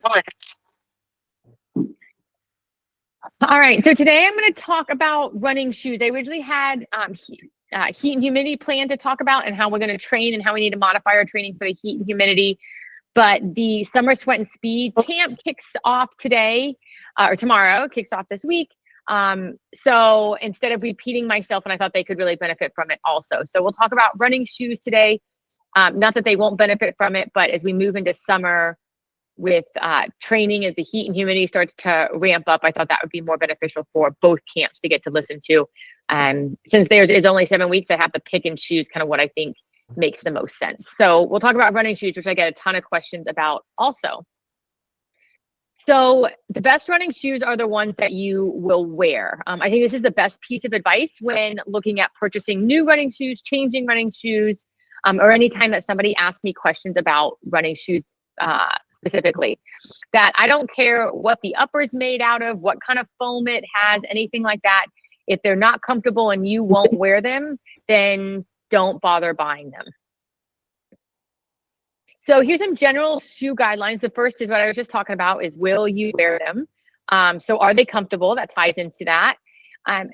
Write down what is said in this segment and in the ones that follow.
All right, so today I'm going to talk about running shoes. I originally had heat and humidity plan to talk about and how we're going to train and how we need to modify our training for the heat and humidity. But the Summer Sweat and Speed camp kicks off today or tomorrow, kicks off this week. So instead of repeating myself, and I thought they could really benefit from it also. So we'll talk about running shoes today. Not that they won't benefit from it, but as we move into summer with training, as the heat and humidity starts to ramp up, I thought that would be more beneficial for both camps to get to listen to. Since theirs is only 7 weeks, I have to pick and choose kind of what I think makes the most sense. So we'll talk about running shoes, which I get a ton of questions about also. So the best running shoes are the ones that you will wear. I think this is the best piece of advice when looking at purchasing new running shoes, changing running shoes, or anytime that somebody asks me questions about running shoes specifically, that I don't care what the upper is made out of, what kind of foam it has, anything like that. If they're not comfortable and you won't wear them, then don't bother buying them. So here's some general shoe guidelines. The first is what I was just talking about is, will you wear them? So are they comfortable? That ties into that.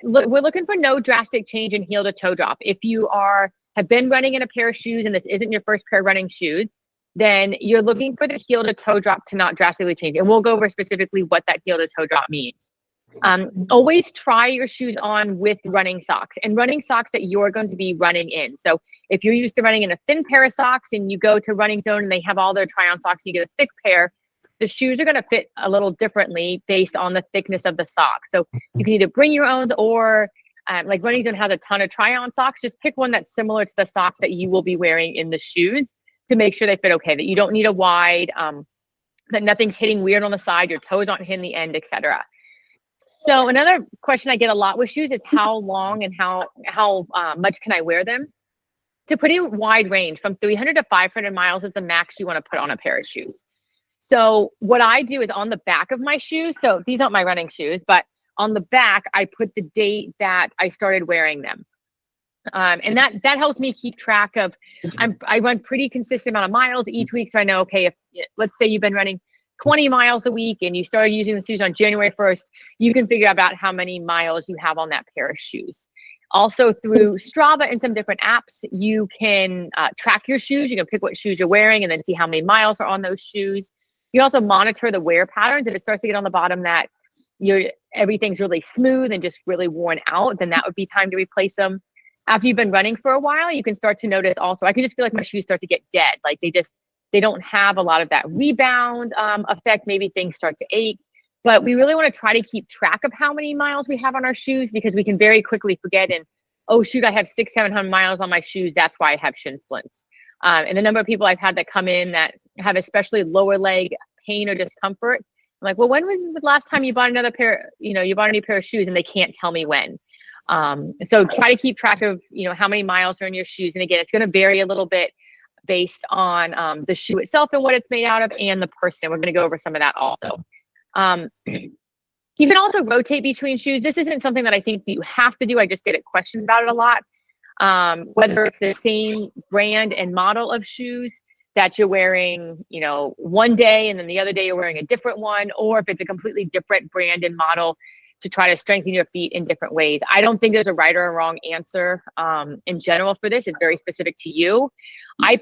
We're looking for no drastic change in heel to toe drop. If you have been running in a pair of shoes and this isn't your first pair of running shoes, then you're looking for the heel to toe drop to not drastically change. And we'll go over specifically what that heel to toe drop means. Always try your shoes on with running socks, and running socks that you're going to be running in. So if you're used to running in a thin pair of socks and you go to Running Zone and they have all their try-on socks, you get a thick pair, the shoes are going to fit a little differently based on the thickness of the sock. So you can either bring your own, or like Running Zone has a ton of try-on socks. Just pick one that's similar to the socks that you will be wearing in the shoes to make sure they fit okay, that you don't need a wide, that nothing's hitting weird on the side, your toes aren't hitting the end, etc. So another question I get a lot with shoes is how long and how much can I wear them? It's a pretty wide range. From 300 to 500 miles is the max you want to put on a pair of shoes. So what I do is on the back of my shoes, so these aren't my running shoes, but on the back, I put the date that I started wearing them. And that helps me keep track of, I run pretty consistent amount of miles each week. So I know, okay, if let's say you've been running 20 miles a week and you started using the shoes on January 1st, you can figure out how many miles you have on that pair of shoes. Also through Strava and some different apps, you can track your shoes. You can pick what shoes you're wearing and then see how many miles are on those shoes. You can also monitor the wear patterns. If it starts to get on the bottom that everything's really smooth and just really worn out, then that would be time to replace them. After you've been running for a while, you can start to notice also, I can just feel like my shoes start to get dead. Like they don't have a lot of that rebound effect. Maybe things start to ache. But we really want to try to keep track of how many miles we have on our shoes, because we can very quickly forget and, oh, shoot, I have 600-700 miles on my shoes. That's why I have shin splints. And the number of people I've had that come in that have especially lower leg pain or discomfort, I'm like, well, when was the last time you bought another pair, you bought a new pair of shoes, and they can't tell me when. So try to keep track of, how many miles are in your shoes. And again, it's going to vary a little bit based on the shoe itself and what it's made out of and the person. We're going to go over some of that also. You can also rotate between shoes. This isn't something that I think you have to do. I just get questions about it a lot. Whether it's the same brand and model of shoes that you're wearing, one day and then the other day you're wearing a different one, or if it's a completely different brand and model to try to strengthen your feet in different ways. I don't think there's a right or a wrong answer in general for this. It's very specific to you. I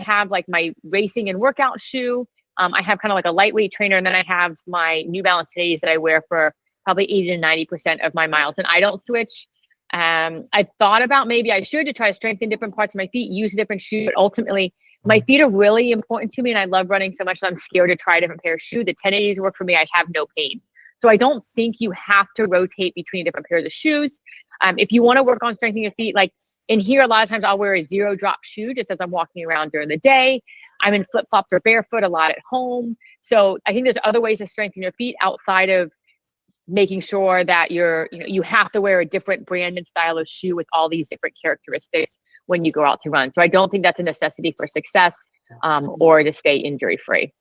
have like my racing and workout shoe. I have kind of like a lightweight trainer, and then I have my New Balance Today's that I wear for probably 80 to 90% of my miles, and I don't switch. I thought about maybe I should to try to strengthen different parts of my feet, use a different shoe, but ultimately my feet are really important to me, and I love running so much that I'm scared to try a different pair of shoes. The 1080s work for me. I have no pain. So I don't think you have to rotate between different pairs of shoes. If you want to work on strengthening your feet, like in here, a lot of times I'll wear a 0 drop shoe just as I'm walking around during the day. I'm in flip flops or barefoot a lot at home. So I think there's other ways to strengthen your feet outside of making sure that you have to wear a different brand and style of shoe with all these different characteristics when you go out to run. So I don't think that's a necessity for success or to stay injury free.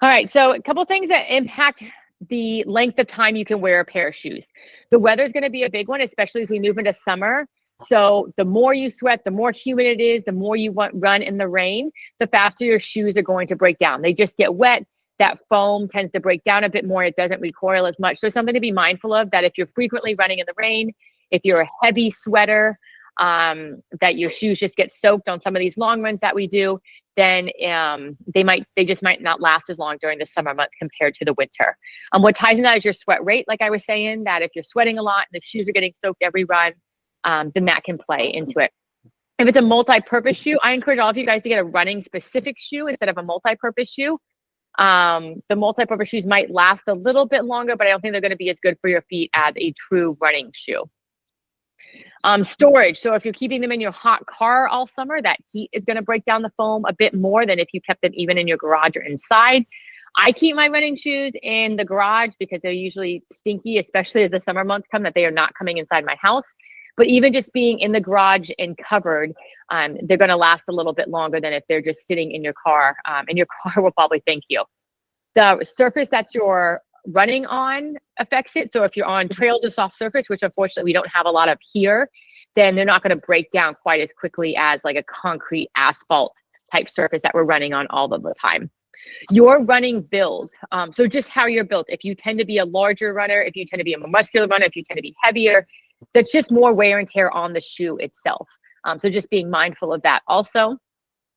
All right, so a couple things that impact the length of time you can wear a pair of shoes. The weather is going to be a big one, especially as we move into summer. So the more you sweat, the more humid it is, the more you run in the rain, the faster your shoes are going to break down. They just get wet. That foam tends to break down a bit more. It doesn't recoil as much. So something to be mindful of, that if you're frequently running in the rain, if you're a heavy sweater, that your shoes just get soaked on some of these long runs that we do, then they just might not last as long during the summer months compared to the winter. What ties in that is your sweat rate. Like I was saying, that if you're sweating a lot and the shoes are getting soaked every run, then that can play into it. If it's a multi-purpose shoe, I encourage all of you guys to get a running specific shoe instead of a multi-purpose shoe. The multi-purpose shoes might last a little bit longer, but I don't think they're going to be as good for your feet as a true running shoe. Storage. So if you're keeping them in your hot car all summer, that heat is going to break down the foam a bit more than if you kept them even in your garage or inside. I keep my running shoes in the garage because they're usually stinky, especially as the summer months come, that they are not coming inside my house. But even just being in the garage and covered, they're going to last a little bit longer than if they're just sitting in your car, and your car will probably thank you. The surface that you're running on affects it. So if you're on trails or soft surface, which unfortunately we don't have a lot of here, then they're not going to break down quite as quickly as like a concrete asphalt type surface that we're running on all of the time. Your running build, so just how you're built. If you tend to be a larger runner, if you tend to be a more muscular runner, if you tend to be heavier, that's just more wear and tear on the shoe itself. So just being mindful of that. Also,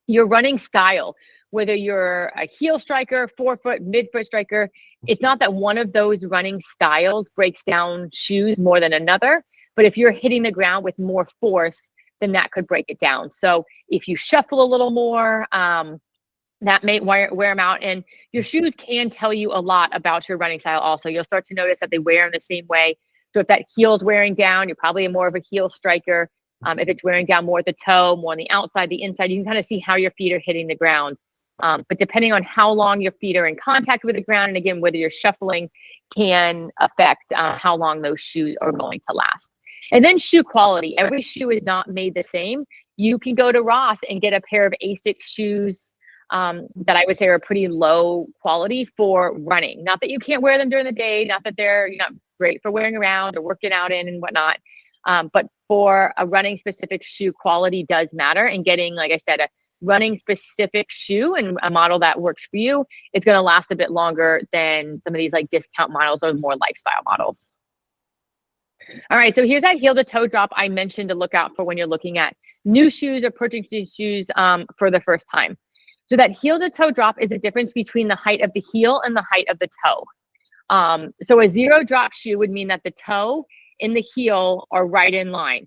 your running style, whether you're a heel striker, forefoot, midfoot striker, it's not that one of those running styles breaks down shoes more than another, but if you're hitting the ground with more force, then that could break it down. So if you shuffle a little more, that may wear them out. And your shoes can tell you a lot about your running style also. You'll start to notice that they wear in the same way. So if that heel's wearing down, you're probably more of a heel striker. If it's wearing down more at the toe, more on the outside, the inside, you can kind of see how your feet are hitting the ground. But depending on how long your feet are in contact with the ground, and again, whether you're shuffling, can affect how long those shoes are going to last. And then shoe quality. Every shoe is not made the same. You can go to Ross and get a pair of Asics shoes that I would say are pretty low quality for running. Not that you can't wear them during the day, not that they're not great for wearing around or working out in and whatnot. But for a running specific shoe, quality does matter. And getting, like I said, a running specific shoe and a model that works for you, it's going to last a bit longer than some of these like discount models or more lifestyle models. All right, so here's that heel to toe drop I mentioned to look out for when you're looking at new shoes or purchasing shoes for the first time. So that heel to toe drop is the difference between the height of the heel and the height of the toe. So a zero drop shoe would mean that the toe and the heel are right in line.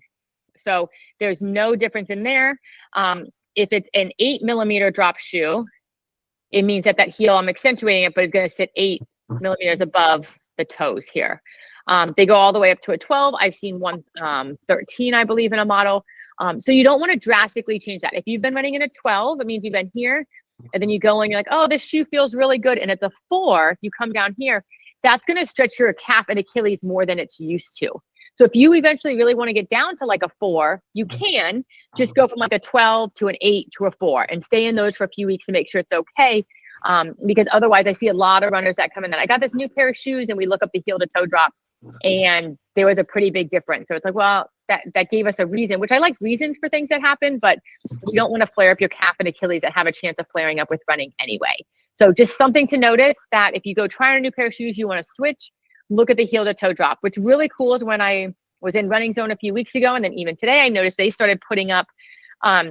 So there's no difference in there. If it's an 8 millimeter drop shoe, it means that that heel, I'm accentuating it, but it's going to sit 8 millimeters above the toes here. They go all the way up to a 12. I've seen one 13, I believe, in a model. So you don't want to drastically change that. If you've been running in a 12, it means you've been here, and then you go and you're like, oh, this shoe feels really good. And it's a 4, you come down here, that's going to stretch your calf and Achilles more than it's used to. So if you eventually really want to get down to like a 4, you can just go from like a 12 to an 8 to a 4 and stay in those for a few weeks to make sure it's okay. Because otherwise I see a lot of runners that come in that I got this new pair of shoes, and we look up the heel to toe drop and there was a pretty big difference. So it's like, well, that gave us a reason, which I like reasons for things that happen, but you don't want to flare up your calf and Achilles that have a chance of flaring up with running anyway. So just something to notice, that if you go try on a new pair of shoes, you want to switch, look at the heel to toe drop. Which really cool is when I was in Running Zone a few weeks ago, and then even today, I noticed they started putting up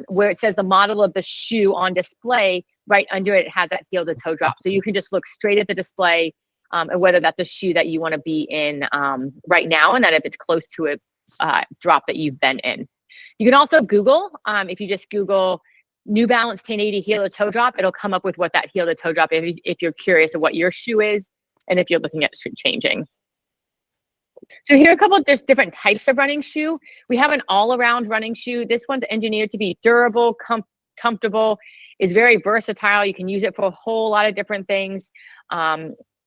where it says the model of the shoe on display, right under it has that heel to toe drop. So you can just look straight at the display and whether that's the shoe that you want to be in right now, and that if it's close to a drop that you've been in. You can also Google, if you just Google New Balance 1080 heel to toe drop, it'll come up with what that heel to toe drop is if you're curious of what your shoe is and if you're looking at changing. So here are a couple of different types of running shoe. We have an all-around running shoe. This one's engineered to be durable, comfortable, is very versatile. You can use it for a whole lot of different things.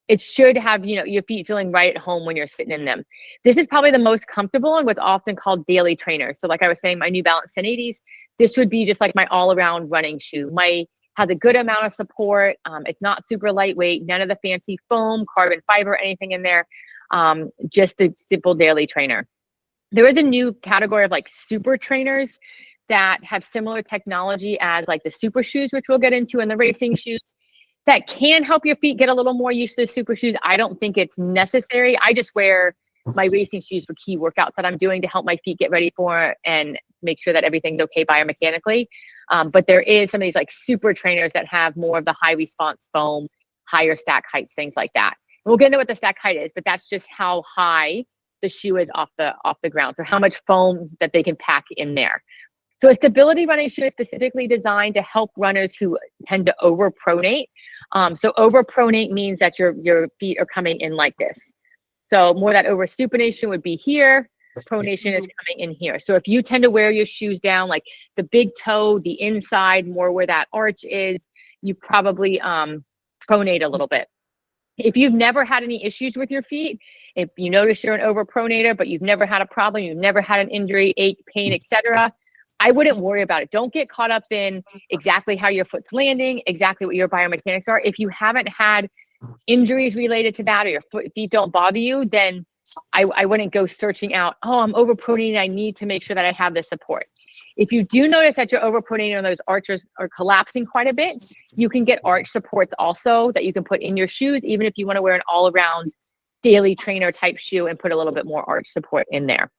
It should have, your feet feeling right at home when you're sitting in them. This is probably the most comfortable and what's often called daily trainer. So like I was saying, my New Balance 1080s, this would be just like my all-around running shoe. Has a good amount of support. It's not super lightweight, none of the fancy foam, carbon fiber, anything in there. Just a simple daily trainer. There is a new category of like super trainers that have similar technology as like the super shoes, which we'll get into, and the racing shoes that can help your feet get a little more used to the super shoes. I don't think it's necessary. I just wear my racing shoes for key workouts that I'm doing to help my feet get ready for it and make sure that everything's okay biomechanically. But there is some of these like super trainers that have more of the high response foam, higher stack heights, things like that. We'll get into what the stack height is, but that's just how high the shoe is off the ground, so how much foam that they can pack in there. So a stability running shoe is specifically designed to help runners who tend to overpronate. So overpronate means that your feet are coming in like this. So more that oversupination would be here. Pronation is coming in here. So if you tend to wear your shoes down, like the big toe, the inside, more where that arch is, you probably pronate a little bit. If you've never had any issues with your feet, if you notice you're an overpronator, but you've never had a problem, you've never had an injury, ache, pain, etc., I wouldn't worry about it. Don't get caught up in exactly how your foot's landing, exactly what your biomechanics are. If you haven't had injuries related to that, or your feet don't bother you, then I wouldn't go searching out, oh, I'm overpronating, I need to make sure that I have the support. If you do notice that you're overpronating and those arches are collapsing quite a bit, you can get arch supports also that you can put in your shoes, even if you want to wear an all-around daily trainer type shoe and put a little bit more arch support in there.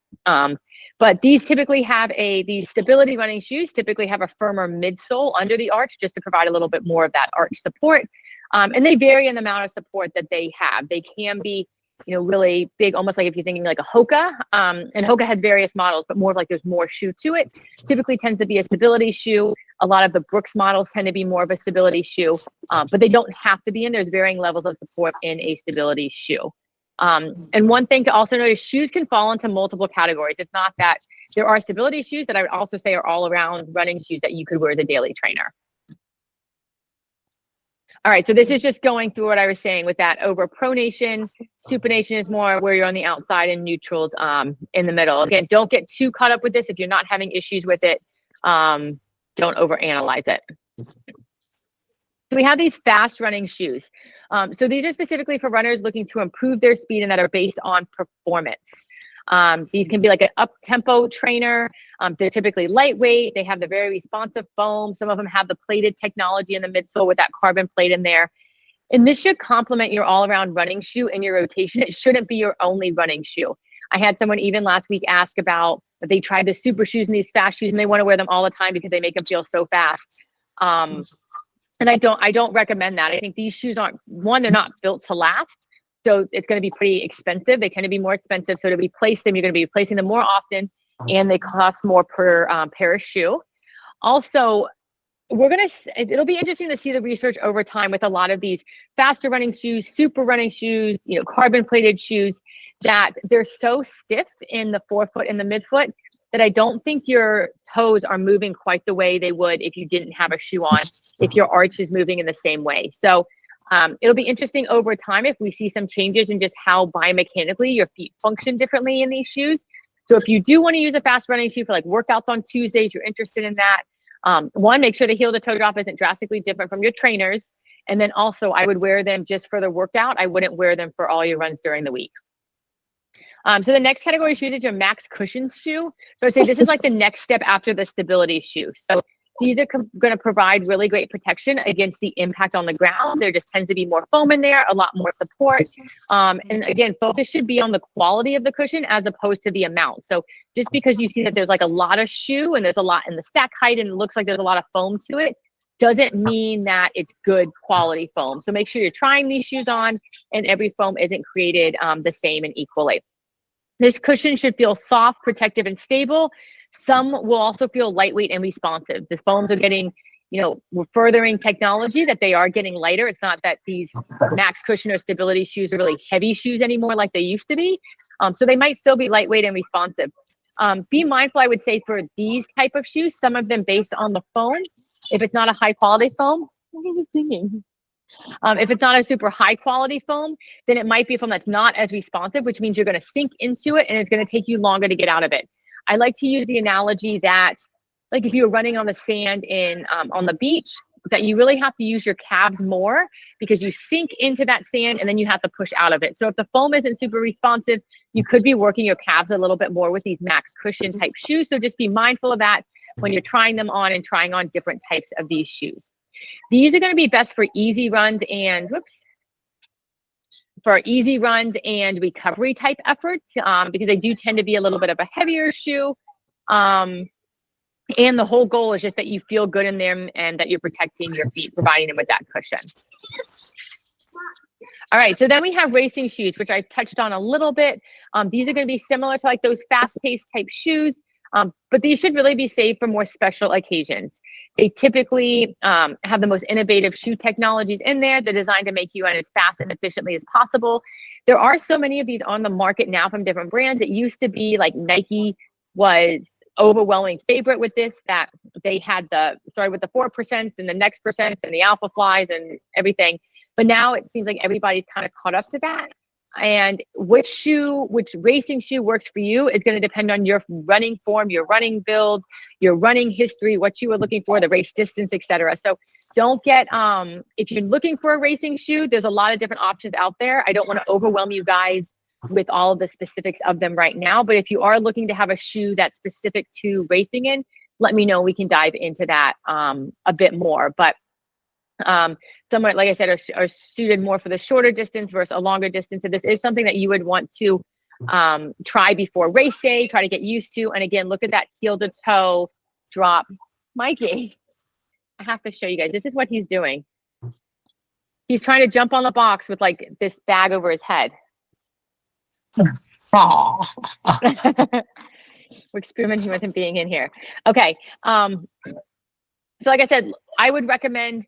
But these typically have these stability running shoes typically have a firmer midsole under the arch just to provide a little bit more of that arch support. And they vary in the amount of support that they have. They can be, really big, almost like if you're thinking like a Hoka, and Hoka has various models, but more like there's more shoe to it. Typically tends to be a stability shoe. A lot of the Brooks models tend to be more of a stability shoe, but they don't have to be in. There's varying levels of support in a stability shoe. And one thing to also notice, shoes can fall into multiple categories. It's not that there are stability shoes that I would also say are all around running shoes that you could wear as a daily trainer. All right, so this is just going through what I was saying with that overpronation. Supination is more where you're on the outside and neutrals in the middle. Again, don't get too caught up with this. If you're not having issues with it, don't overanalyze it. So we have these fast running shoes. So these are specifically for runners looking to improve their speed and that are based on performance. These can be like an up-tempo trainer. They're typically lightweight. They have the very responsive foam. Some of them have the plated technology in the midsole with that carbon plate in there. And this should complement your all-around running shoe in your rotation. It shouldn't be your only running shoe. I had someone even last week ask about if they tried the super shoes and these fast shoes and they want to wear them all the time because they make them feel so fast. And I don't recommend that. I think these shoes aren't, one, they're not built to last. So it's going to be pretty expensive. They tend to be more expensive. So to replace them, you're going to be replacing them more often, and they cost more per pair of shoe. Also, it'll be interesting to see the research over time with a lot of these faster running shoes, super running shoes, carbon plated shoes, that they're so stiff in the forefoot and the midfoot that I don't think your toes are moving quite the way they would if you didn't have a shoe on, if your arch is moving in the same way. So it'll be interesting over time if we see some changes in just how biomechanically your feet function differently in these shoes. So if you do want to use a fast running shoe for like workouts on Tuesdays, you're interested in that. One, make sure the heel to toe drop isn't drastically different from your trainers. And then also I would wear them just for the workout. I wouldn't wear them for all your runs during the week. So the next category of shoes is your max cushion shoe. So I'd say this is like the next step after the stability shoe. So these are going to provide really great protection against the impact on the ground. There just tends to be more foam in there, a lot more support. And again, focus should be on the quality of the cushion as opposed to the amount. So just because you see that there's like a lot of shoe and there's a lot in the stack height and it looks like there's a lot of foam to it, doesn't mean that it's good quality foam. So make sure you're trying these shoes on and every foam isn't created the same and equally. This cushion should feel soft, protective, and stable. Some will also feel lightweight and responsive. The foams are getting, we're furthering technology that they are getting lighter. It's not that these max cushion or stability shoes are really heavy shoes anymore like they used to be. So they might still be lightweight and responsive. Be mindful, I would say, for these type of shoes, some of them based on the foam. If it's not a high quality foam, what are you thinking? If it's not a super high quality foam, then it might be a foam that's not as responsive, which means you're going to sink into it and it's going to take you longer to get out of it. I like to use the analogy that, like if you were running on the sand on the beach, that you really have to use your calves more because you sink into that sand and then you have to push out of it. So if the foam isn't super responsive, you could be working your calves a little bit more with these max cushion type shoes. So just be mindful of that when you're trying them on and trying on different types of these shoes. These are going to be best for easy runs and recovery type efforts because they do tend to be a little bit of a heavier shoe. And the whole goal is just that you feel good in them and that you're protecting your feet, providing them with that cushion. All right, so then we have racing shoes, which I've touched on a little bit. These are going to be similar to like those fast-paced type shoes, but these should really be saved for more special occasions. They typically have the most innovative shoe technologies in there. They're designed to make you run as fast and efficiently as possible. There are so many of these on the market now from different brands. It used to be like Nike was overwhelming favorite with this, that they had started with the 4% and the next percent and the Alpha Flies and everything. But now it seems like everybody's kind of caught up to that. And which racing shoe works for you is going to depend on your running form, your running build, your running history, what you were looking for, the race distance, etc. So don't get, if you're looking for a racing shoe, there's a lot of different options out there. I don't want to overwhelm you guys with all of the specifics of them right now. But if you are looking to have a shoe that's specific to racing in, let me know. We can dive into that a bit more. But some, like I said, are suited more for the shorter distance versus a longer distance. So this is something that you would want to try before race day, try to get used to. And again, look at that heel to toe drop. Mikey, I have to show you guys. This is what he's doing. He's trying to jump on the box with like this bag over his head. We're experimenting with him being in here. Okay. So like I said, I would recommend,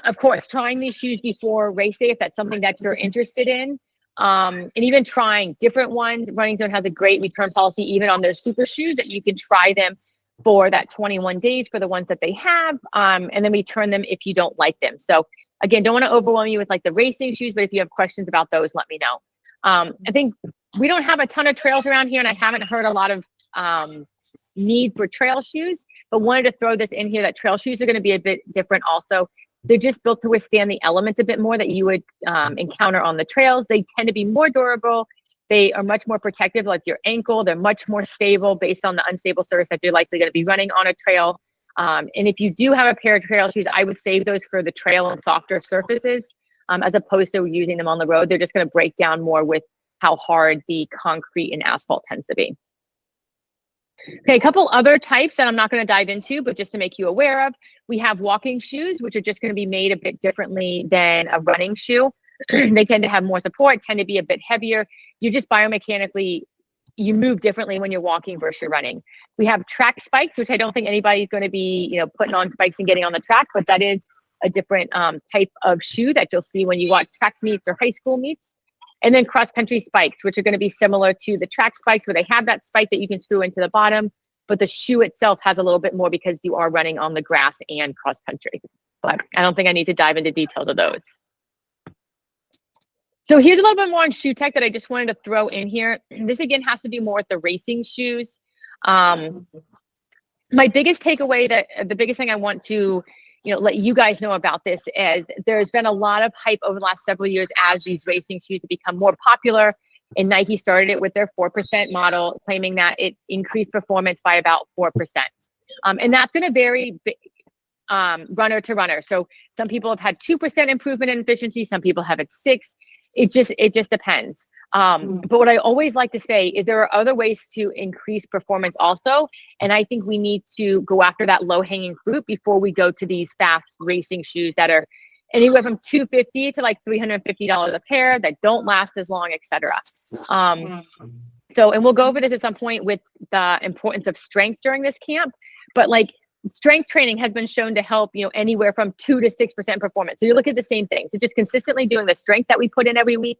of course, trying these shoes before race day if that's something that you're interested in. And even trying different ones. Running Zone has a great return policy even on their super shoes that you can try them for that 21 days for the ones that they have, and then return them if you don't like them. So again, don't want to overwhelm you with like the racing shoes, but if you have questions about those, let me know. I think we don't have a ton of trails around here, and I haven't heard a lot of need for trail shoes, but wanted to throw this in here that trail shoes are going to be a bit different also. They're just built to withstand the elements a bit more that you would encounter on the trails. They tend to be more durable. They are much more protective, like your ankle. They're much more stable based on the unstable surface that you're likely going to be running on a trail. And if you do have a pair of trail shoes, I would save those for the trail and softer surfaces. As opposed to using them on the road. They're just going to break down more with how hard the concrete and asphalt tends to be. Okay, a couple other types that I'm not going to dive into, but just to make you aware of, we have walking shoes, which are just going to be made a bit differently than a running shoe. They tend to have more support, tend to be a bit heavier. You just biomechanically, you move differently when you're walking versus you're running. We have track spikes, which I don't think anybody's going to be, putting on spikes and getting on the track, but that is a different type of shoe that you'll see when you watch track meets or high school meets. And then cross-country spikes, which are going to be similar to the track spikes where they have that spike that you can screw into the bottom, but the shoe itself has a little bit more because you are running on the grass and cross-country. But I don't think I need to dive into details of those. So here's a little bit more on shoe tech that I just wanted to throw in here. This again has to do more with the racing shoes. My biggest takeaway, the biggest thing I want to let you guys know about this is there's been a lot of hype over the last several years as these racing shoes have become more popular. And Nike started it with their 4% model, claiming that it increased performance by about 4%. And that's going to vary runner to runner. So some people have had 2% improvement in efficiency. Some people have had 6%. It just depends. But what I always like to say is there are other ways to increase performance also. And I think we need to go after that low hanging fruit before we go to these fast racing shoes that are anywhere from $250 to like $350 a pair that don't last as long, etc. And we'll go over this at some point with the importance of strength during this camp, but like strength training has been shown to help, anywhere from 2 to 6% performance. So you look at the same thing. So just consistently doing the strength that we put in every week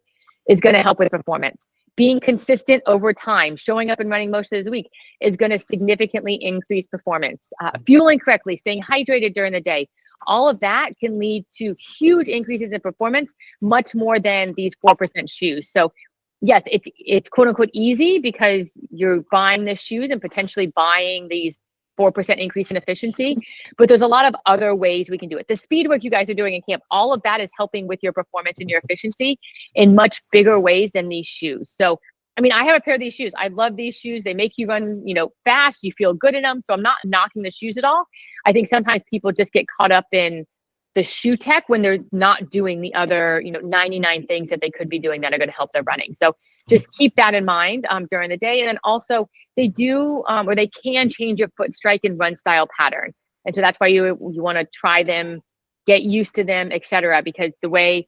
is going to help with performance. Being consistent over time, showing up and running most of the week is going to significantly increase performance. Fueling correctly, staying hydrated during the day, all of that can lead to huge increases in performance, much more than these 4% shoes. So yes, it's quote unquote easy because you're buying the shoes and potentially buying these 4% increase in efficiency, but there's a lot of other ways we can do it. The speed work you guys are doing in camp, all of that is helping with your performance and your efficiency in much bigger ways than these shoes. So, I mean, I have a pair of these shoes. I love these shoes. They make you run, fast. You feel good in them. So I'm not knocking the shoes at all. I think sometimes people just get caught up in the shoe tech when they're not doing the other, 99 things that they could be doing that are going to help their running. So just keep that in mind during the day. And then also they do, or they can change your foot strike and run style pattern. And so that's why you want to try them, get used to them, etc. Because the way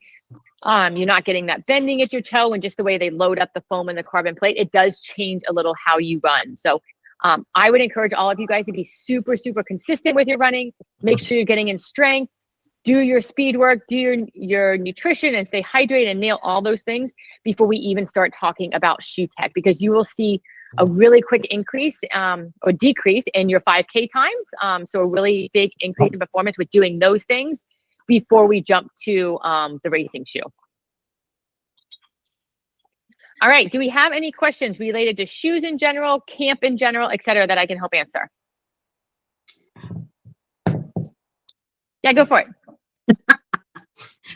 you're not getting that bending at your toe and just the way they load up the foam and the carbon plate, it does change a little how you run. So I would encourage all of you guys to be super, super consistent with your running. Make sure you're getting in strength. Do your speed work, do your nutrition, and stay hydrated and nail all those things before we even start talking about shoe tech, because you will see a really quick increase or decrease in your 5K times. So a really big increase in performance with doing those things before we jump to the racing shoe. All right, do we have any questions related to shoes in general, camp in general, etc., that I can help answer? Yeah, go for it.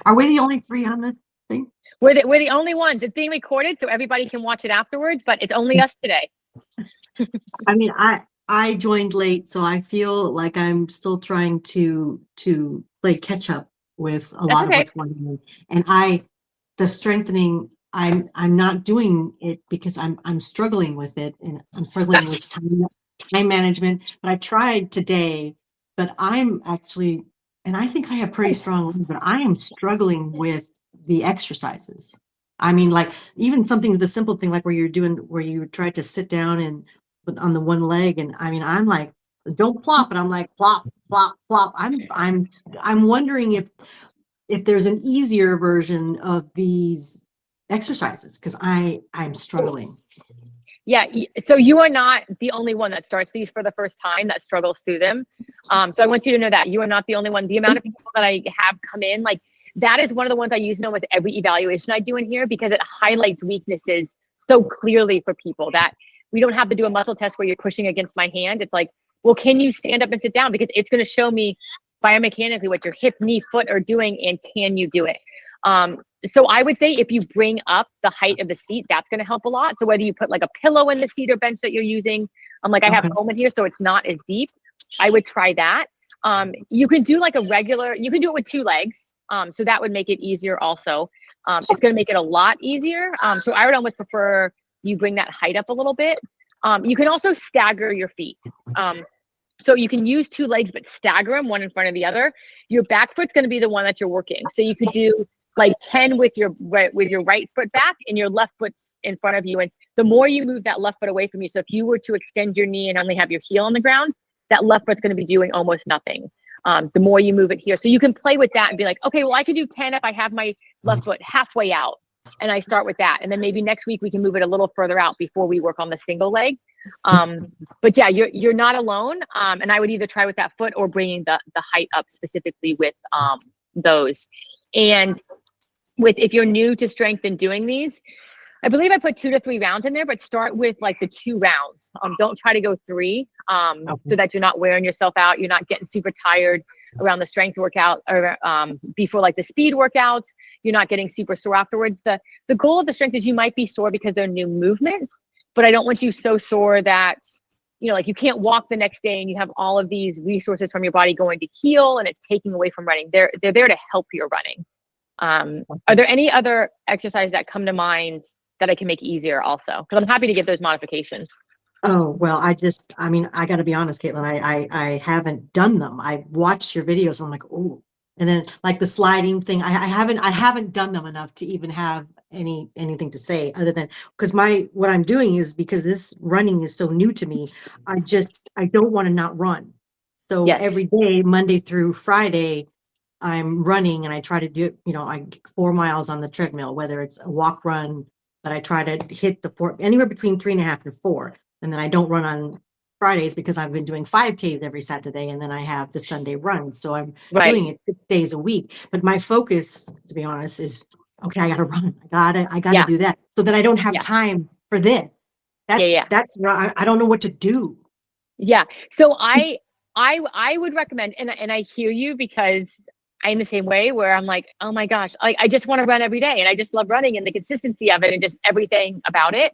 Are we the only 3 on this thing? We're the only ones. It's being recorded so everybody can watch it afterwards, but it's only us today. I mean, I joined late, so I feel like I'm still trying to play catch up with a lot of what's going on. And the strengthening, I'm not doing it because I'm struggling with it, and I'm struggling with time management. But I tried today, but I'm actually, and I think I have pretty strong legs, but I am struggling with the exercises. I mean, like even something, the simple thing, like where you tried to sit down and on the one leg, and I mean, I'm like, don't plop, and I'm like plop, plop, plop. I'm wondering if there's an easier version of these exercises, because I'm struggling. Yeah, so you are not the only one that starts these for the first time that struggles through them. So I want you to know that you are not the only one. The amount of people that I have come in, like that is one of the ones I use in almost every evaluation I do in here, because it highlights weaknesses so clearly for people that we don't have to do a muscle test where you're pushing against my hand. It's like, well, can you stand up and sit down? Because it's going to show me biomechanically what your hip, knee, foot are doing, and can you do it? So I would say if you bring up the height of the seat, that's going to help a lot. So whether you put like a pillow in the seat or bench that you're using, I have foam in here, so it's not as deep. I would try that. You can do like you can do it with 2 legs. So that would make it easier also. It's going to make it a lot easier. So I would almost prefer you bring that height up a little bit. You can also stagger your feet. So you can use 2 legs, but stagger them one in front of the other. Your back foot's going to be the one that you're working. So you could do like 10 with your right foot back and your left foot's in front of you. And the more you move that left foot away from you, so if you were to extend your knee and only have your heel on the ground, that left foot's going to be doing almost nothing. The more you move it here. So you can play with that and be like, okay, well, I could do 10 if I have my left foot halfway out. And I start with that. And then maybe next week we can move it a little further out before we work on the single leg. But yeah, you're not alone. And I would either try with that foot or bringing the height up specifically with those. And if you're new to strength and doing these, I believe I put 2 to 3 rounds in there, but start with like the 2 rounds. Don't try to go 3 so that you're not wearing yourself out. You're not getting super tired around the strength workout or before like the speed workouts. You're not getting super sore afterwards. The goal of the strength is you might be sore because they're new movements, but I don't want you so sore that, like you can't walk the next day and you have all of these resources from your body going to heal and it's taking away from running. They're there to help your running. Are there any other exercises that come to mind that I can make easier also? Because I'm happy to give those modifications. Oh, well, I got to be honest, Caitlin, I haven't done them. I watched your videos and I'm like, oh, and then like the sliding thing, I haven't done them enough to even have anything to say other than, because what I'm doing is, because this running is so new to me, I don't want to not run. So Yes. Every day, Monday through Friday, I'm running, and I try to do, I 4 miles on the treadmill, whether it's a walk run, but I try to hit anywhere between 3.5 and 4. And then I don't run on Fridays because I've been doing 5Ks every Saturday, and then I have the Sunday run. So I'm doing it 6 days a week. But my focus, to be honest, is, okay, I got to run. I got to do that so that I don't have time for this. That's I don't know what to do. Yeah. So I would recommend, and I hear you because I'm the same way where I'm like, oh my gosh, I just want to run every day and I just love running and the consistency of it and just everything about it.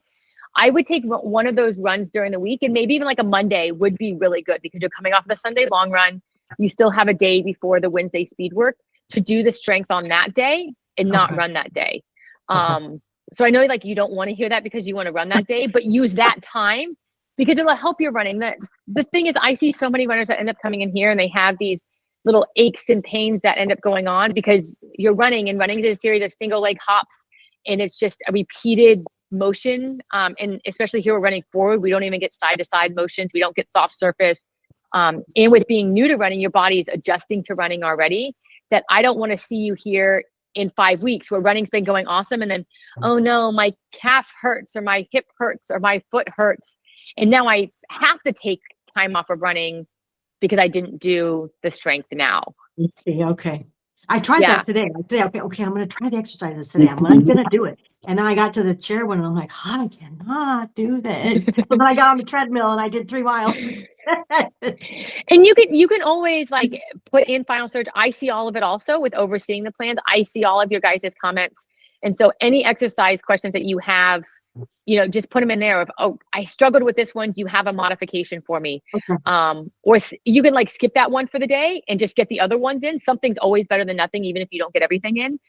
I would take one of those runs during the week, and maybe even like a Monday would be really good because you're coming off the Sunday long run. You still have a day before the Wednesday speed work to do the strength on that day and not Okay. run that day. Okay. So I know like you don't want to hear that because you want to run that day, but use that time because it'll help your running. The thing is, I see so many runners that end up coming in here and they have these little aches and pains that end up going on because you're running, and running is a series of single leg hops, and it's just a repeated motion. And especially here, we're running forward. We don't even get side to side motions. We don't get soft surface. And with being new to running, your body is adjusting to running already. That I don't want to see you here in 5 weeks where running's been going awesome. And then, oh no, my calf hurts or my hip hurts or my foot hurts. And now I have to take time off of running because I didn't do the strength now. Let's see. Okay. I tried Yeah. that today. I said, okay, I'm going to try the exercises today. I'm going to do it. And then I got to the chair one and I'm like, I cannot do this. But then I got on the treadmill and I did 3 miles. And you can always like put in Final Surge. I see all of it also with overseeing the plans. I see all of your guys' comments. And so any exercise questions that you have, you know, just put them in there of, oh, I struggled with this one. Do you have a modification for me? Okay. Or you can like skip that one for the day and just get the other ones in. Something's always better than nothing, even if you don't get everything in.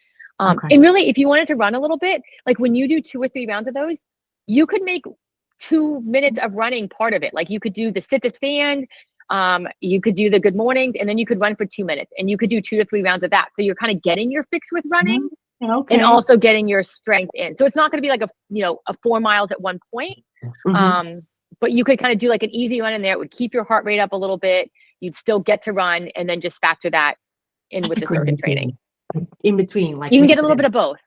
Okay. And really, if you wanted to run a little bit, like when you do 2 or 3 rounds of those, you could make 2 minutes of running part of it. Like you could do the sit to stand, you could do the good mornings, and then you could run for 2 minutes, and you could do 2 to 3 rounds of that. So you're kind of getting your fix with running. Okay. And also getting your strength in. So it's not going to be like a 4 miles at one point. But you could kind of do like an easy run in there. It would keep your heart rate up a little bit. You'd still get to run and then just factor that in That's with a the great circuit idea. training. In between, like You can mix get a little it bit of both.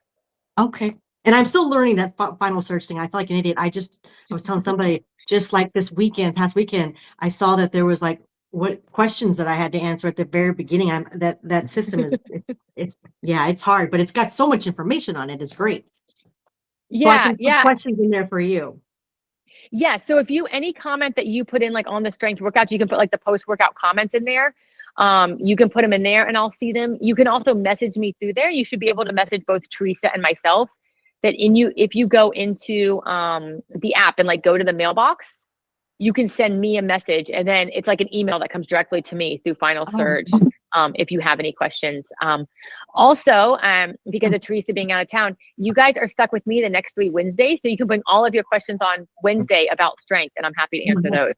Okay. And I'm still learning that Final Surge thing. I feel like an idiot. I was telling somebody just like this past weekend, I saw that there was like what questions that I had to answer at the very beginning. That system is it's hard, but it's got so much information on it. It's great. So I can put questions in there for you. Yeah. So if any comment that you put in like on the strength workouts, you can put like the post-workout comments in there. You can put them in there and I'll see them. You can also message me through there. You should be able to message both Teresa and myself that if you go into the app and like go to the mailbox, you can send me a message and then it's like an email that comes directly to me through Final Surge. If you have any questions. Also, because of Teresa being out of town, you guys are stuck with me the next 3 Wednesdays. So you can bring all of your questions on Wednesday about strength and I'm happy to answer those.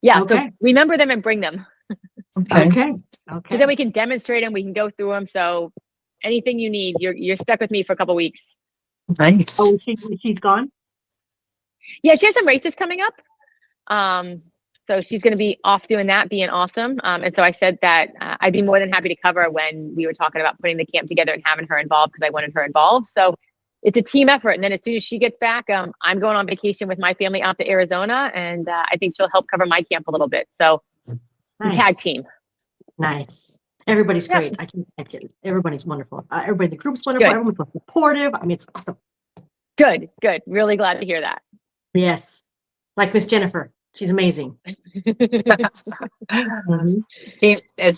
Yeah. Okay. So remember them and bring them. Okay. Because then we can demonstrate them. We can go through them. So anything you need, you're stuck with me for a couple weeks. Nice. Oh, she's gone? Yeah, she has some races coming up. So she's going to be off doing that, being awesome. And so I said that I'd be more than happy to cover when we were talking about putting the camp together and having her involved because I wanted her involved. So it's a team effort. And then as soon as she gets back, I'm going on vacation with my family out to Arizona. And I think she'll help cover my camp a little bit. So tag team. Nice. Everybody's great. I can't. Everybody's wonderful. Everybody in the group's wonderful. Good. Everyone's so supportive. I mean, it's awesome. Good. Really glad to hear that. Yes. Like Miss Jennifer. She's amazing. It's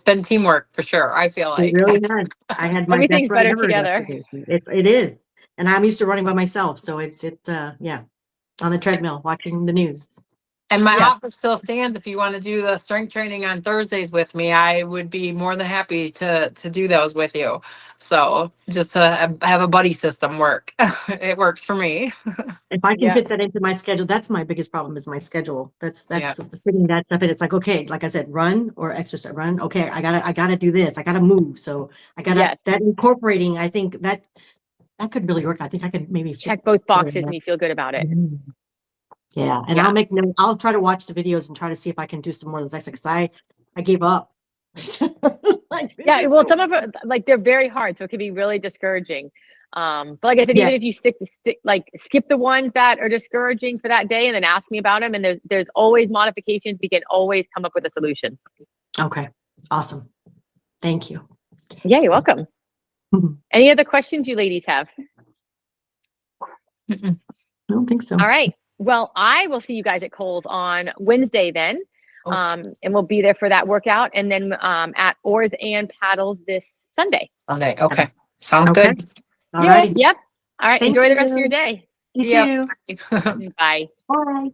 been teamwork for sure. I feel like It really had. I had my Everything's best run better ever together. yesterday. It is. And I'm used to running by myself. So it's on the treadmill, watching the news. And my offer still stands. If you want to do the strength training on Thursdays with me, I would be more than happy to do those with you. So just to have a buddy system work. It works for me. If I can fit that into my schedule, that's my biggest problem is my schedule. That's fitting that stuff in. It's like, okay, like I said, run or exercise, run. Okay, I gotta do this. I gotta move. So I gotta that incorporating, I think that could really work. I think I could maybe check both boxes and you feel good about it. Yeah. And I'll make notes. I'll try to watch the videos and try to see if I can do some more of those exercises. I gave up. Well, some of them, like they're very hard, so it can be really discouraging. But like I said, even if you skip the ones that are discouraging for that day and then ask me about them, and there's always modifications. We can always come up with a solution. Okay. Awesome. Thank you. Yeah, you're welcome. Any other questions you ladies have? I don't think so. All right. Well, I will see you guys at Kohl's on Wednesday then. And we'll be there for that workout. And then at Oars and Paddles this Sunday. Sunday. Okay. Sounds Okay. good. All right. Yep. All right. Thank Enjoy the rest of you. your day. You Yep. too. Bye. Bye.